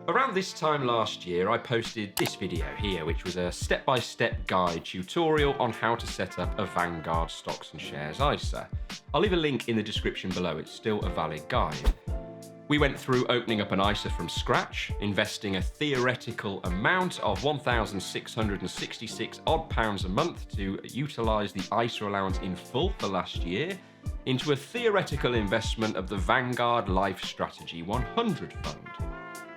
Around this time last year, I posted this video here, which was a step-by-step guide tutorial on how to set up a Vanguard stocks and shares ISA. I'll leave a link in the description below, it's still a valid guide. We went through opening up an ISA from scratch, investing a theoretical amount of £1,666 odd a month to utilise the ISA allowance in full for last year, into a theoretical investment of the Vanguard Lifestrategy 100 fund.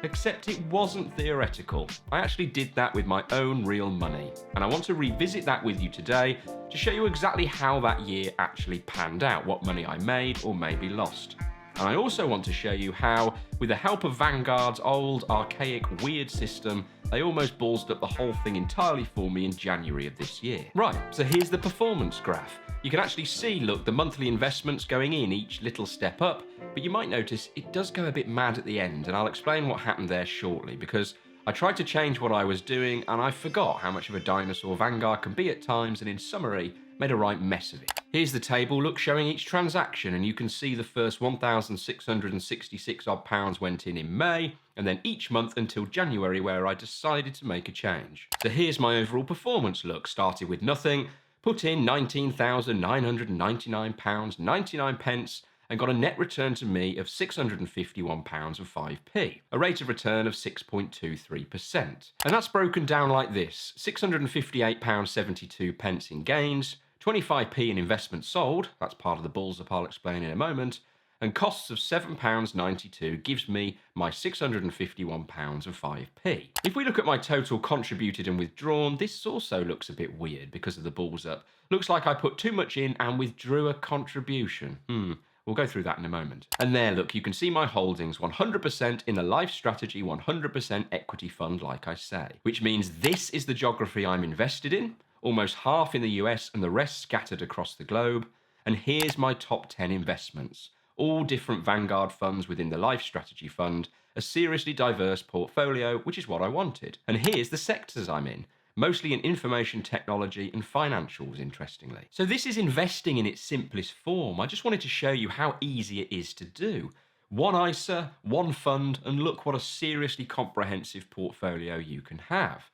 Except it wasn't theoretical. I actually did that with my own real money, and I want to revisit that with you today to show you exactly how that year actually panned out, what money I made or maybe lost. And I also want to show you how, with the help of Vanguard's old, archaic, weird system, they almost ballsed up the whole thing entirely for me in January of this year. Right, so here's the performance graph. You can actually see, look, the monthly investments going in each little step up, but you might notice it does go a bit mad at the end, and I'll explain what happened there shortly, because I tried to change what I was doing and I forgot how much of a dinosaur Vanguard can be at times, and in summary, made a right mess of it. Here's the table, look, showing each transaction, and you can see the first £1,666 odd went in May, and then each month until January, where I decided to make a change. So here's my overall performance look. Started with nothing, put in £19,999.99, and got a net return to me of £651.05, a rate of return of 6.23%. And that's broken down like this: £658.72 in gains, 25p in investments sold, that's part of the balls up I'll explain in a moment, and costs of £7.92 gives me my £651.05. If we look at my total contributed and withdrawn, this also looks a bit weird because of the balls up. Looks like I put too much in and withdrew a contribution. We'll go through that in a moment. And there, look, you can see my holdings, 100% in the Lifestrategy 100% equity fund, like I say, which means this is the geography I'm invested in, almost half in the US and the rest scattered across the globe. And here's my top 10 investments, all different Vanguard funds within the Lifestrategy fund, a seriously diverse portfolio, which is what I wanted. And here's the sectors I'm in, mostly in information technology and financials, interestingly. So this is investing in its simplest form. I just wanted to show you how easy it is to do. One ISA, one fund, and look what a seriously comprehensive portfolio you can have.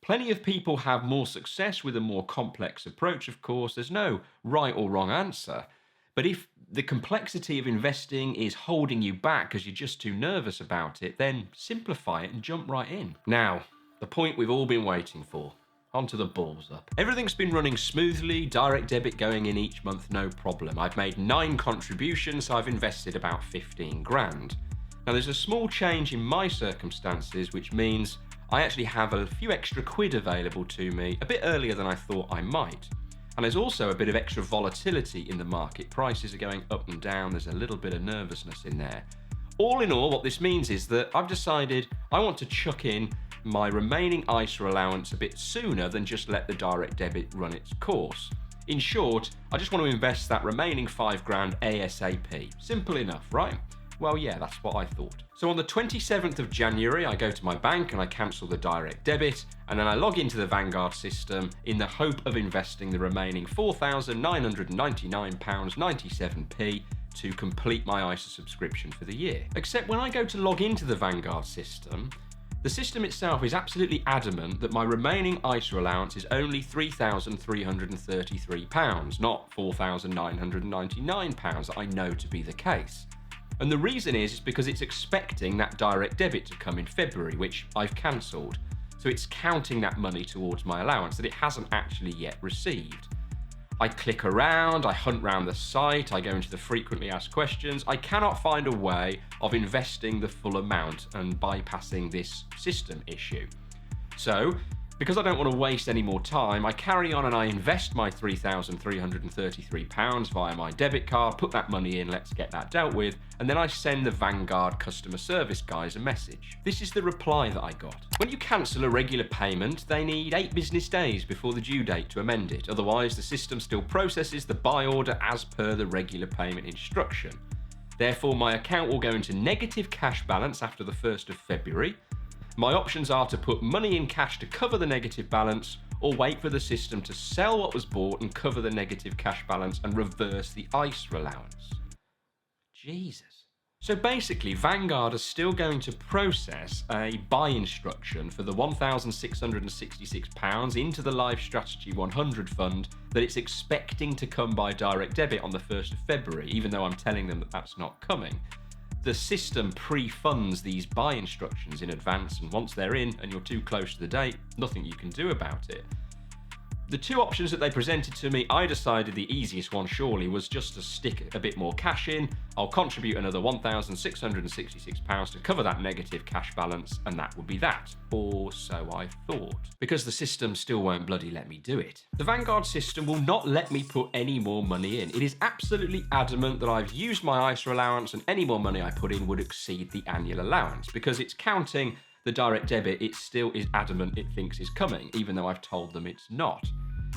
Plenty of people have more success with a more complex approach, of course. There's no right or wrong answer. But if the complexity of investing is holding you back because you're just too nervous about it, then simplify it and jump right in. Now, the point we've all been waiting for. Onto the balls up. Everything's been running smoothly, direct debit going in each month, no problem. I've made 9 contributions, so I've invested about 15 grand. Now there's a small change in my circumstances, which means I actually have a few extra quid available to me a bit earlier than I thought I might. And there's also a bit of extra volatility in the market. Prices are going up and down, there's a little bit of nervousness in there. All in all, what this means is that I've decided I want to chuck in my remaining ISA allowance a bit sooner than just let the direct debit run its course. In short, I just want to invest that remaining 5 grand ASAP. Simple enough, right? Well, yeah, that's what I thought. So on the 27th of January, I go to my bank and I cancel the direct debit, and then I log into the Vanguard system in the hope of investing the remaining £4,999.97 to complete my ISA subscription for the year. Except when I go to log into the Vanguard system, the system itself is absolutely adamant that my remaining ISA allowance is only £3,333, not £4,999 that I know to be the case. And the reason is because it's expecting that direct debit to come in February, which I've cancelled. So it's counting that money towards my allowance that it hasn't actually yet received. I click around, I hunt round the site, I go into the frequently asked questions. I cannot find a way of investing the full amount and bypassing this system issue. So, because I don't want to waste any more time, I carry on and I invest my £3,333 via my debit card, put that money in, let's get that dealt with, and then I send the Vanguard customer service guys a message. This is the reply that I got. When you cancel a regular payment, they need 8 business days before the due date to amend it. Otherwise, the system still processes the buy order as per the regular payment instruction. Therefore, my account will go into negative cash balance after the 1st of February. My options are to put money in cash to cover the negative balance, or wait for the system to sell what was bought and cover the negative cash balance and reverse the ISA allowance. Jesus. So basically, Vanguard is still going to process a buy instruction for the £1,666 into the Lifestrategy 100 fund that it's expecting to come by direct debit on the 1st of February, even though I'm telling them that that's not coming. The system pre-funds these buy instructions in advance, and once they're in and you're too close to the date, nothing you can do about it. The two options that they presented to me, I decided the easiest one surely was just to stick a bit more cash in. I'll contribute another £1,666 to cover that negative cash balance, and that would be that. Or so I thought. Because the system still won't bloody let me do it. The Vanguard system will not let me put any more money in. It is absolutely adamant that I've used my ISA allowance and any more money I put in would exceed the annual allowance, because it's counting the direct debit it still is adamant it thinks is coming, even though I've told them it's not.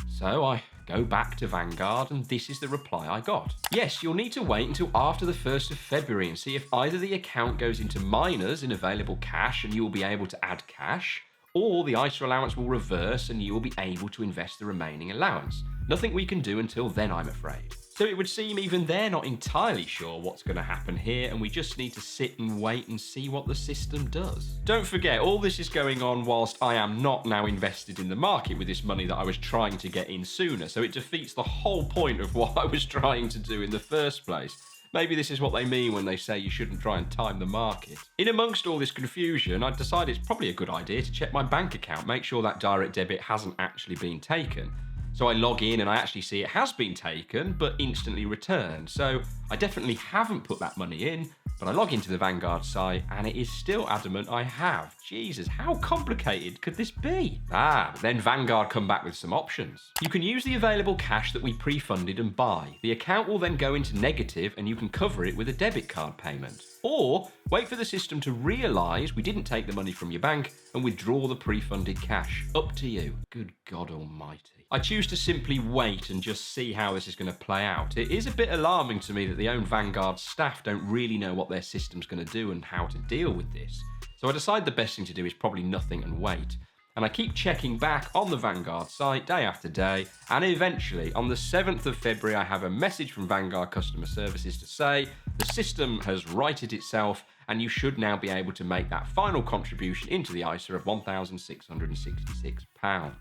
So I go back to Vanguard, and this is the reply I got. Yes, you'll need to wait until after the 1st of February and see if either the account goes into minus in available cash and you will be able to add cash, or the ISA allowance will reverse and you will be able to invest the remaining allowance. Nothing we can do until then, I'm afraid. So it would seem even they're not entirely sure what's going to happen here, and we just need to sit and wait and see what the system does. Don't forget, all this is going on whilst I am not now invested in the market with this money that I was trying to get in sooner, so it defeats the whole point of what I was trying to do in the first place. Maybe this is what they mean when they say you shouldn't try and time the market. In amongst all this confusion, I decided it's probably a good idea to check my bank account, make sure that direct debit hasn't actually been taken. So I log in and I actually see it has been taken, but instantly returned. So I definitely haven't put that money in, but I log into the Vanguard site and it is still adamant I have. Jesus, how complicated could this be? But then Vanguard come back with some options. You can use the available cash that we pre-funded and buy. The account will then go into negative and you can cover it with a debit card payment. Or wait for the system to realise we didn't take the money from your bank and withdraw the pre-funded cash. Up to you. Good God almighty. I choose to simply wait and just see how this is going to play out. It is a bit alarming to me that the own Vanguard staff don't really know what their system's going to do and how to deal with this. So I decide the best thing to do is probably nothing and wait. And I keep checking back on the Vanguard site day after day, and eventually on the 7th of February I have a message from Vanguard Customer Services to say the system has righted itself and you should now be able to make that final contribution into the ISA of £1,666.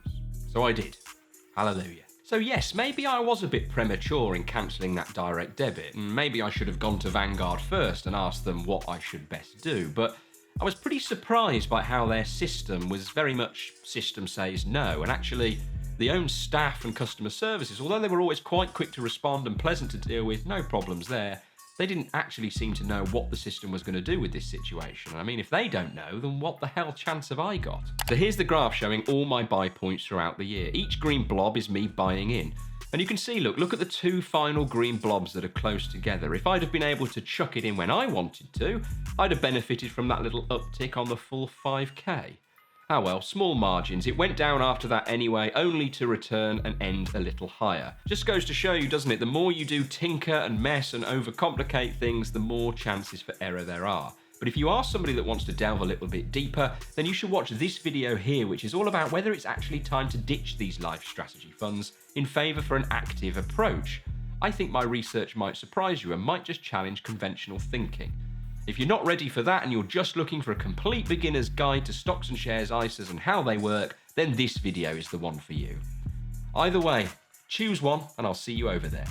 So I did. Hallelujah. So yes, maybe I was a bit premature in cancelling that direct debit, and maybe I should have gone to Vanguard first and asked them what I should best do, but I was pretty surprised by how their system was very much system says no, and actually the own staff and customer services, although they were always quite quick to respond and pleasant to deal with, no problems there, they didn't actually seem to know what the system was going to do with this situation. I mean, if they don't know, then what the hell chance have I got? So here's the graph showing all my buy points throughout the year. Each green blob is me buying in. And you can see, look at the two final green blobs that are close together. If I'd have been able to chuck it in when I wanted to, I'd have benefited from that little uptick on the full 5k. Ah well, small margins. It went down after that anyway, only to return and end a little higher. Just goes to show you, doesn't it? The more you do tinker and mess and overcomplicate things, the more chances for error there are. But if you are somebody that wants to delve a little bit deeper, then you should watch this video here, which is all about whether it's actually time to ditch these Lifestrategy funds in favour for an active approach. I think my research might surprise you and might just challenge conventional thinking. If you're not ready for that and you're just looking for a complete beginner's guide to stocks and shares, ISAs and how they work, then this video is the one for you. Either way, choose one and I'll see you over there.